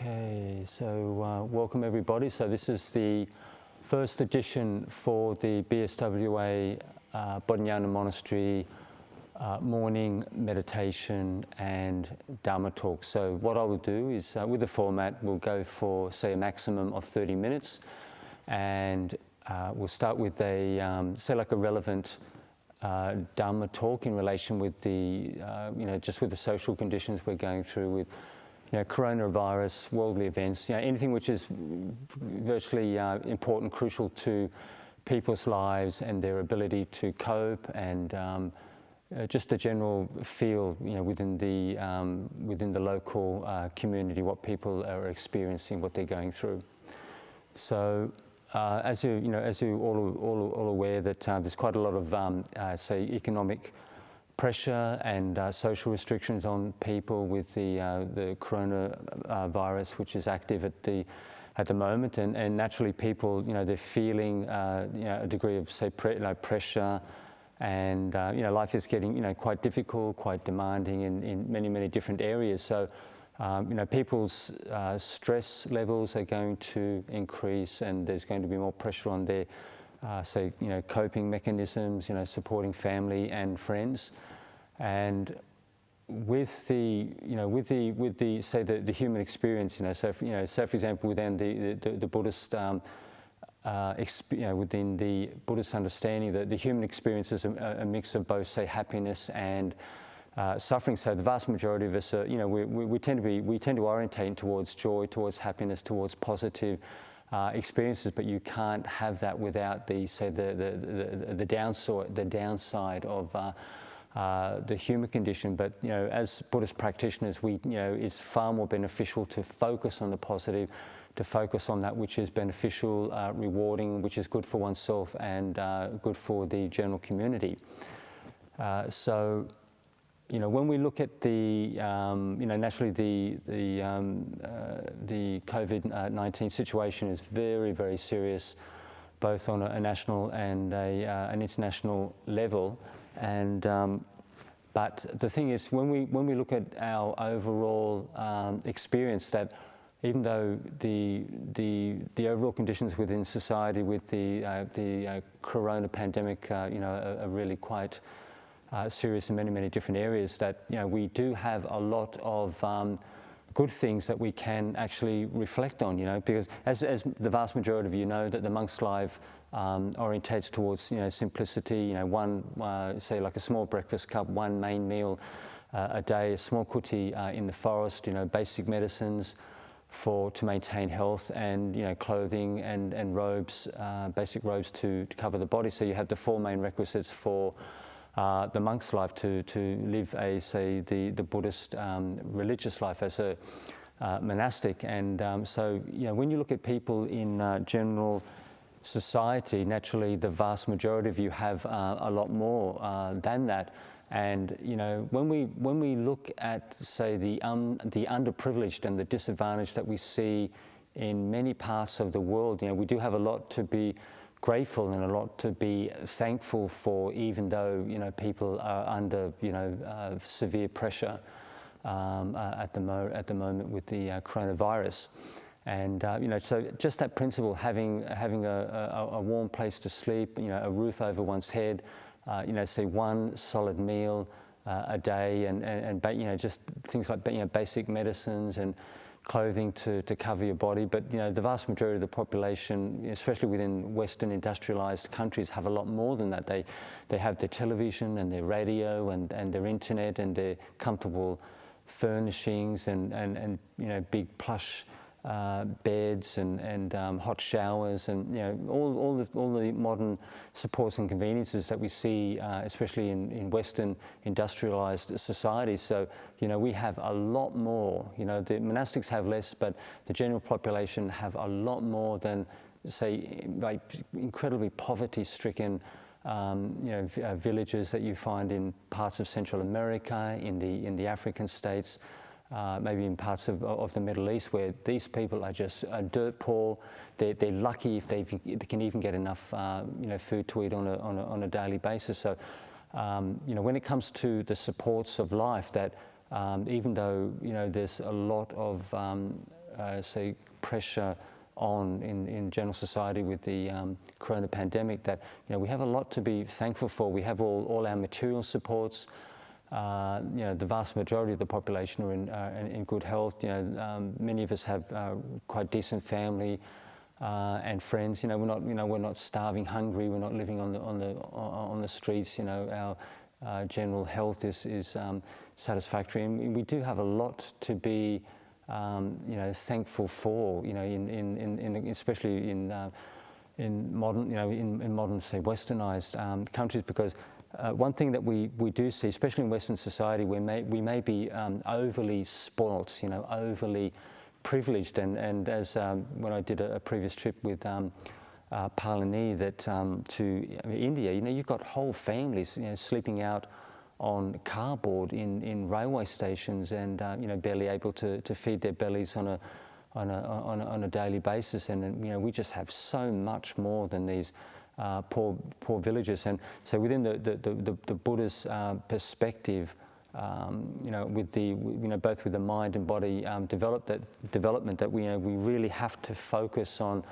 Okay, so welcome everybody. So this is the first edition for the BSWA Bodhinyana Monastery morning meditation and Dhamma talk. So what I will do is, with the format, we'll go for, say, a maximum of 30 minutes, and we'll start with a, say, like a relevant Dhamma talk in relation with the, just with the social conditions we're going through with, coronavirus, worldly events, anything which is virtually important, crucial to people's lives and their ability to cope, and just the general feel, within the local community, what people are experiencing, what they're going through. So, as you all aware, that there's quite a lot of say economic pressure and social restrictions on people with the coronavirus, which is active at the moment, and naturally people, they're feeling a degree of, say, pressure, and life is getting quite difficult, quite demanding in many different areas. So people's stress levels are going to increase, and there's going to be more pressure on their say, coping mechanisms, supporting family and friends. And with the say the human experience, so for example, within the Buddhist within the Buddhist understanding, that the human experience is a mix of both, say, happiness and suffering. So the vast majority of us are, we tend to orientate towards joy, towards happiness, towards positive experiences, but you can't have that without the downside of the human condition. But as Buddhist practitioners, it's far more beneficial to focus on the positive, to focus on that which is beneficial, rewarding, which is good for oneself and good for the general community. So when we look at the, naturally the COVID-19 situation is very serious, both on a national and an international level. And but the thing is, when we look at our overall experience, that even though the overall conditions within society with the corona pandemic, are really quite serious in many different areas, that we do have a lot of good things that we can actually reflect on, because as the vast majority of you know, that the monk's life orientates towards simplicity, one say like a small breakfast cup, one main meal a day, a small kuti in the forest, basic medicines to maintain health, and clothing and robes, basic robes to cover the body. So you have the four main requisites for the monk's life to live the Buddhist religious life as a monastic. And so when you look at people in general society, naturally the vast majority of you have a lot more than that. And when we look at, say, the underprivileged and the disadvantaged that we see in many parts of the world, we do have a lot to be grateful and a lot to be thankful for, even though people are under severe pressure at the moment with the coronavirus. And so just that principle, having a warm place to sleep, a roof over one's head, say one solid meal a day, and just things like basic medicines and clothing to cover your body. But the vast majority of the population, especially within Western industrialized countries, have a lot more than that. They have their television and their radio and their internet and their comfortable furnishings and big plush beds and hot showers, and all the modern supports and conveniences that we see, especially in Western industrialized societies. So we have a lot more. The monastics have less, but the general population have a lot more than, say, like incredibly poverty-stricken villages that you find in parts of Central America, in the African states, maybe in parts of the Middle East, where these people are just dirt poor. They're lucky if they can even get enough food to eat on a daily basis. So when it comes to the supports of life, that even though there's a lot of say, pressure on in general society with the corona pandemic, that we have a lot to be thankful for. We have all our material supports. The vast majority of the population are in good health. Many of us have quite decent family and friends. We're not starving, hungry. We're not living on the streets. Our general health is satisfactory, and we do have a lot to be thankful for. Especially in modern, say, westernized countries, because one thing that we do see, especially in Western society, we may be overly spoilt, overly privileged, and as when I did a previous trip with Palani to India, you've got whole families sleeping out on cardboard in railway stations, and barely able to feed their bellies on a daily basis, and we just have so much more than these poor villagers. And so within the Buddha's perspective, with the both with the mind and body development, that we really have to focus on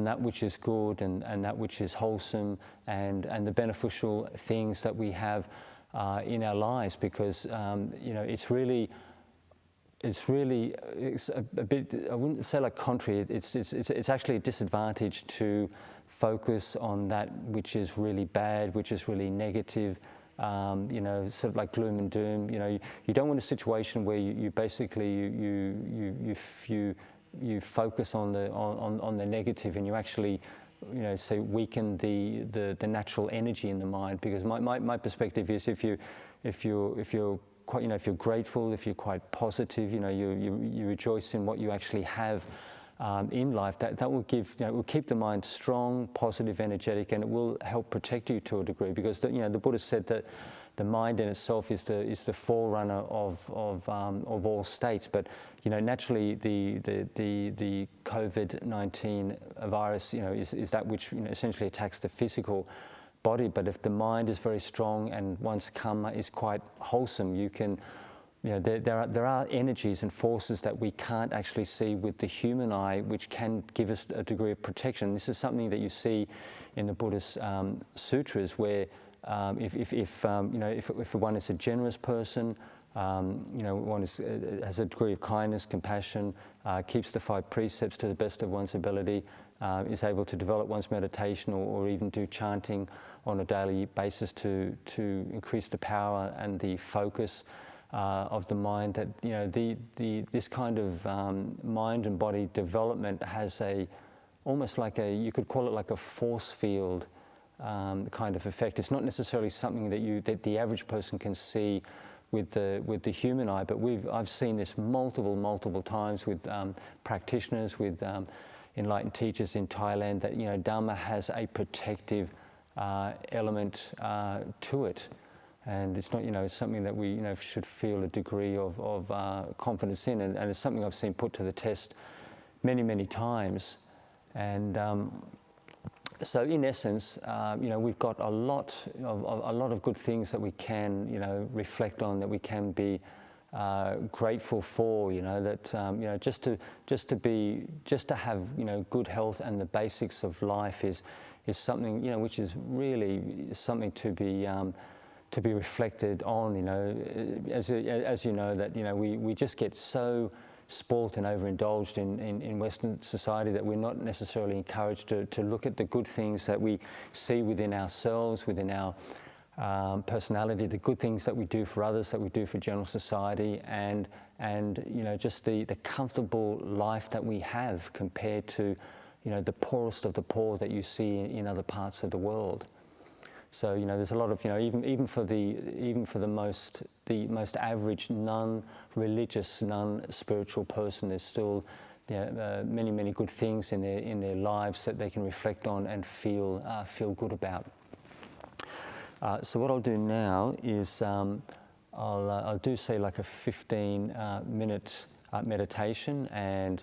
that which is good and that which is wholesome, and the beneficial things that we have in our lives, because it's a bit, I wouldn't say like contrary, it's actually a disadvantage to focus on that which is really bad, which is really negative, sort of like gloom and doom. You don't want a situation where you basically you focus on the negative, and you actually say weaken the natural energy in the mind. Because my perspective is, if you're quite, if you're grateful, if you're quite positive, you rejoice in what you actually have in life, that will give, it will keep the mind strong, positive, energetic, and it will help protect you to a degree. Because the Buddha said that the mind in itself is the forerunner of all states. But naturally the COVID-19 virus is that which essentially attacks the physical body. But if the mind is very strong and one's karma is quite wholesome, you can, there are energies and forces that we can't actually see with the human eye, which can give us a degree of protection. This is something that you see in the Buddhist sutras, where if one is a generous person, one has a degree of kindness, compassion, keeps the 5 precepts to the best of one's ability, is able to develop one's meditation, or even do chanting on a daily basis to increase the power and the focus of the mind. That this kind of mind and body development has almost like you could call it like a force field kind of effect. It's not necessarily something that the average person can see with the human eye, but I've seen this multiple times with practitioners, with enlightened teachers in Thailand, that Dhamma has a protective element to it, and it's not it's something that we should feel a degree of confidence in, and it's something I've seen put to the test many times. And so in essence, we've got a lot of good things that we can reflect on, that we can be grateful for. That just to have good health and the basics of life is something which is really something to be reflected on. As you know, that we just get so spoilt and overindulged in Western society that we're not necessarily encouraged to look at the good things that we see within ourselves, within our personality, the good things that we do for others, that we do for general society, and just the comfortable life that we have compared to the poorest of the poor that you see in other parts of the world. So there's a lot of even for the most average non-religious, non-spiritual person, there's still many good things in their lives that they can reflect on and feel good about. So what I'll do now is I'll do, say, like a 15-minute meditation, and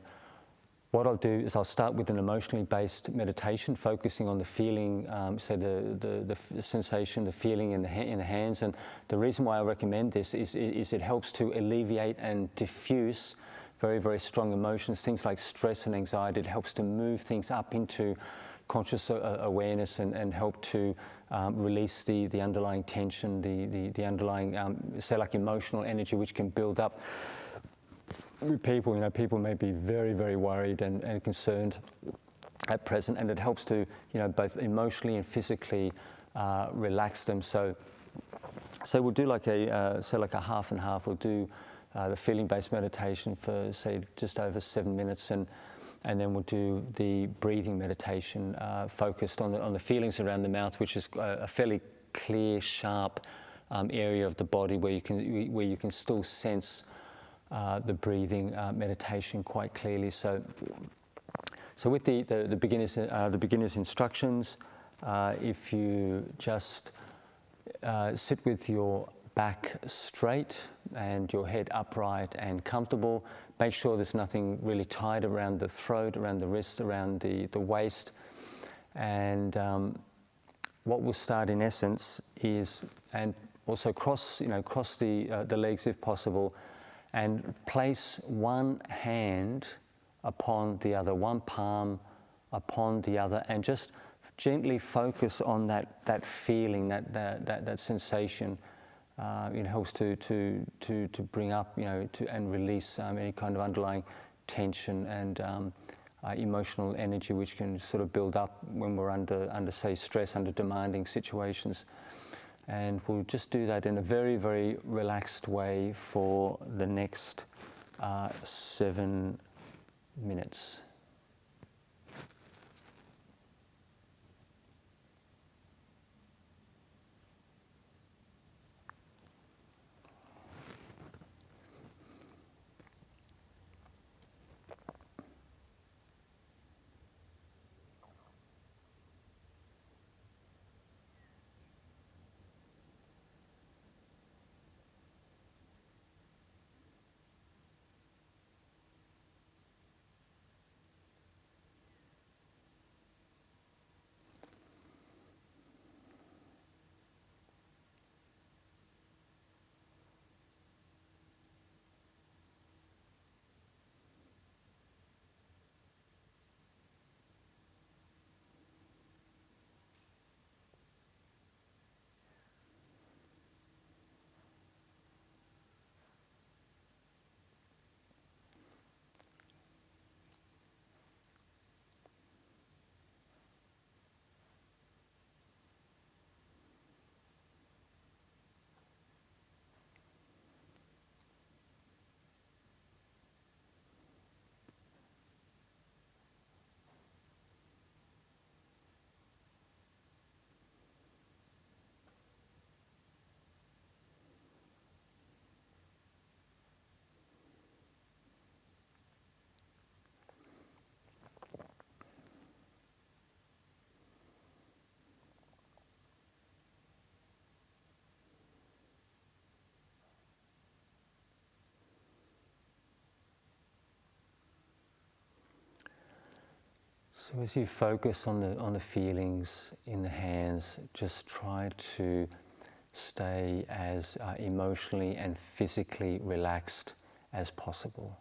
what I'll do is I'll start with an emotionally based meditation, focusing on the feeling, so the sensation, the feeling in the hands. And the reason why I recommend this is it helps to alleviate and diffuse very, very strong emotions, things like stress and anxiety. It helps to move things up into conscious awareness and help to release the underlying tension, the underlying, say, like emotional energy, which can build up with people. People may be very, very worried and concerned at present, and it helps to, both emotionally and physically relax them. So we'll do like a half and half. We'll do the feeling-based meditation for, say, just over 7 minutes, and then we'll do the breathing meditation focused on the feelings around the mouth, which is a fairly clear, sharp area of the body where you can still sense the breathing meditation quite clearly. So with the beginner's instructions, if you just sit with your back straight and your head upright and comfortable. Make sure there's nothing really tight around the throat, around the wrist, around the waist. And what we'll start in essence is, and also cross the legs if possible, and place one hand upon the other, one palm upon the other, and just gently focus on that feeling, that sensation. It helps to bring up, and release any kind of underlying tension and emotional energy, which can sort of build up when we're under say stress, under demanding situations. And we'll just do that in a very, very relaxed way for the next 7 minutes. So as you focus on the feelings in the hands, just try to stay as emotionally and physically relaxed as possible.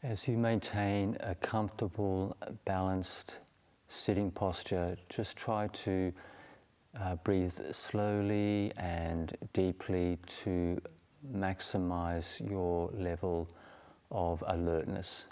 As you maintain a comfortable, balanced sitting posture, just try to breathe slowly and deeply to maximize your level of alertness.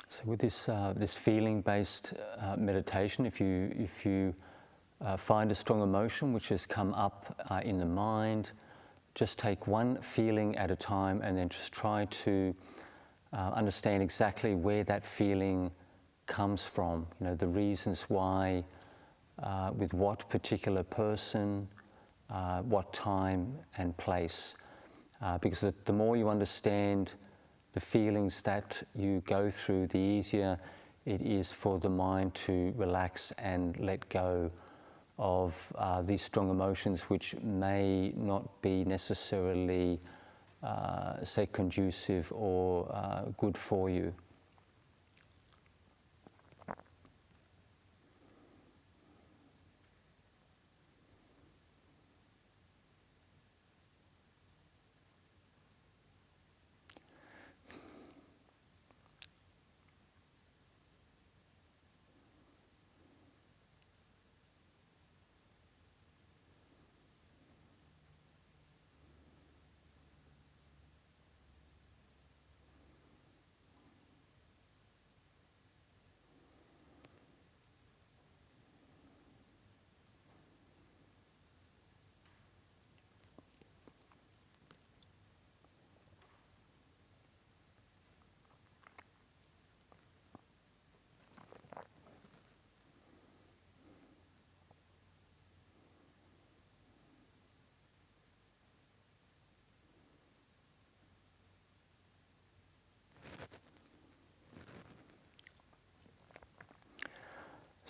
So with this feeling-based meditation, if you find a strong emotion which has come up in the mind, just take one feeling at a time and then just try to understand exactly where that feeling comes from. You know, the reasons why, with what particular person, what time and place. Because the more you understand the feelings that you go through, the easier it is for the mind to relax and let go of these strong emotions, which may not be necessarily, say, conducive or good for you.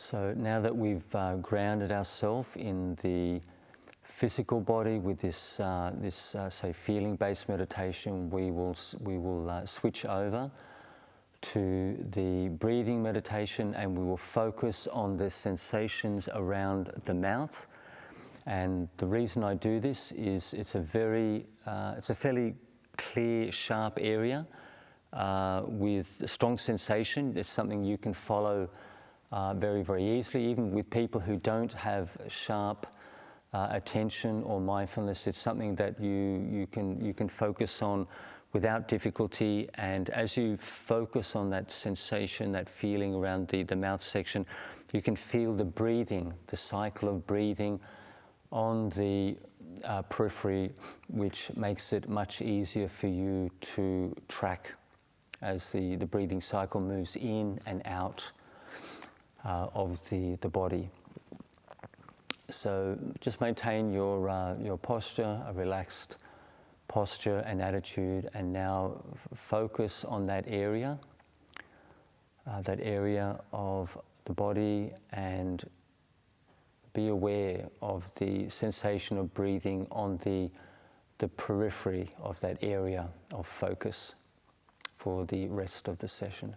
So now that we've grounded ourselves in the physical body with this, say, feeling-based meditation, we will switch over to the breathing meditation, and we will focus on the sensations around the mouth. And the reason I do this is it's a fairly clear, sharp area with a strong sensation. It's something you can follow very, very easily, even with people who don't have sharp attention or mindfulness. It's something that you can focus on without difficulty, and as you focus on that sensation, that feeling around the mouth section, you can feel the breathing, the cycle of breathing on the periphery, which makes it much easier for you to track as the breathing cycle moves in and out of the body. So just maintain your posture, a relaxed posture and attitude, and now focus on that area of the body, and be aware of the sensation of breathing on the periphery of that area of focus for the rest of the session.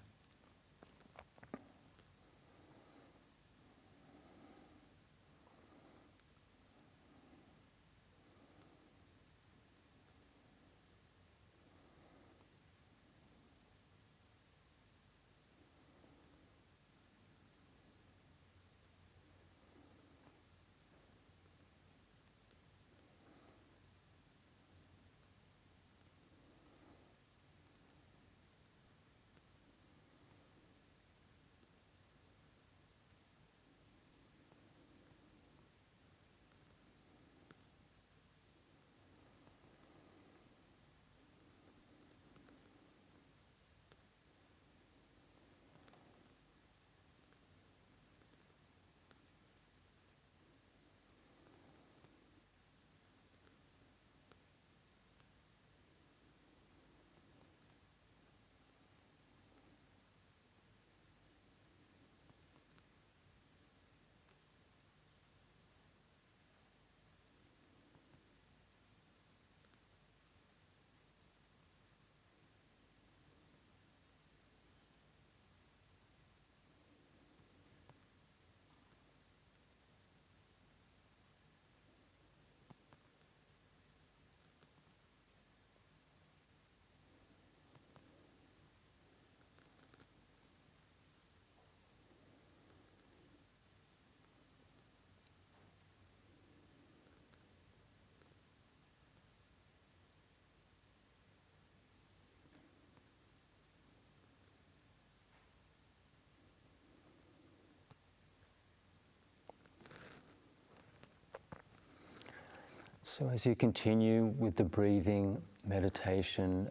So as you continue with the breathing meditation,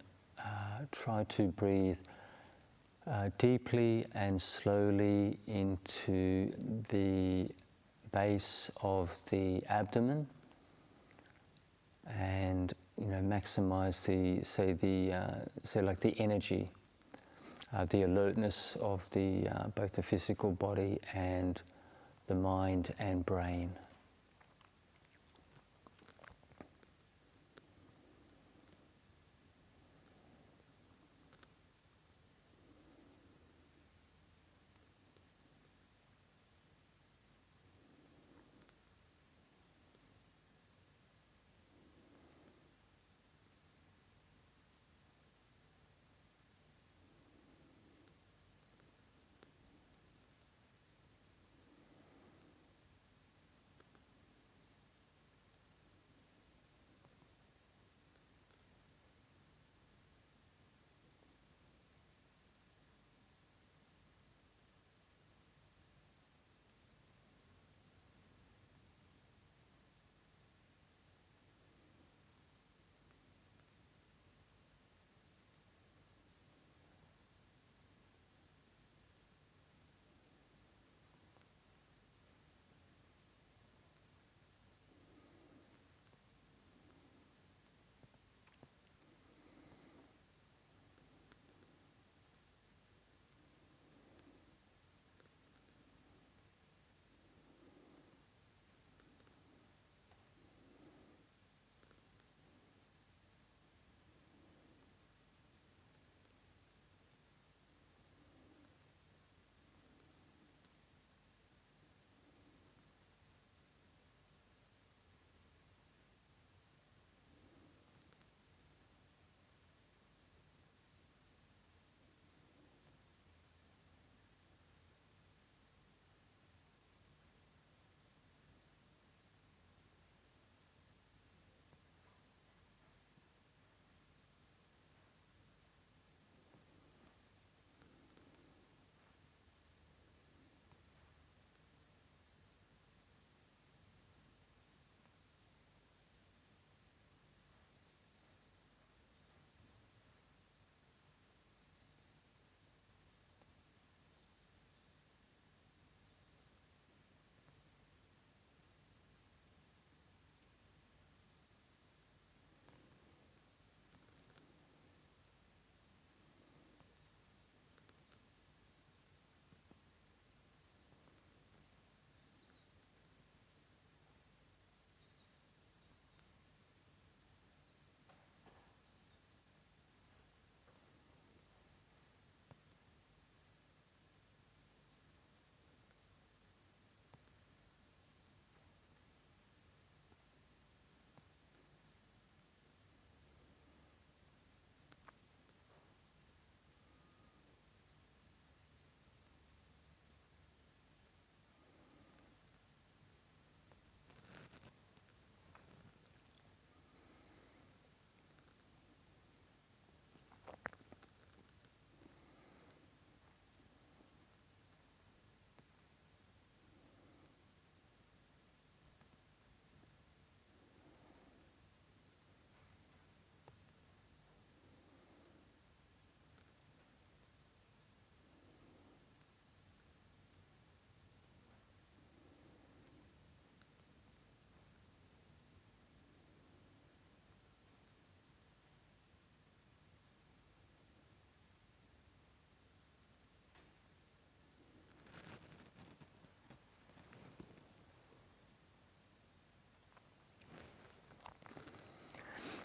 try to breathe deeply and slowly into the base of the abdomen, and maximize the energy, the alertness of both the physical body and the mind and brain.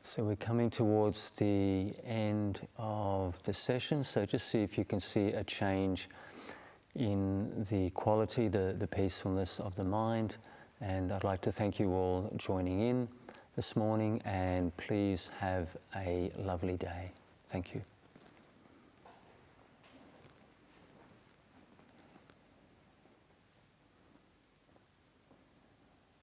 So we're coming towards the end of the session, so just see if you can see a change in the quality, the peacefulness of the mind. And I'd like to thank you all joining in this morning, and please have a lovely day. Thank you.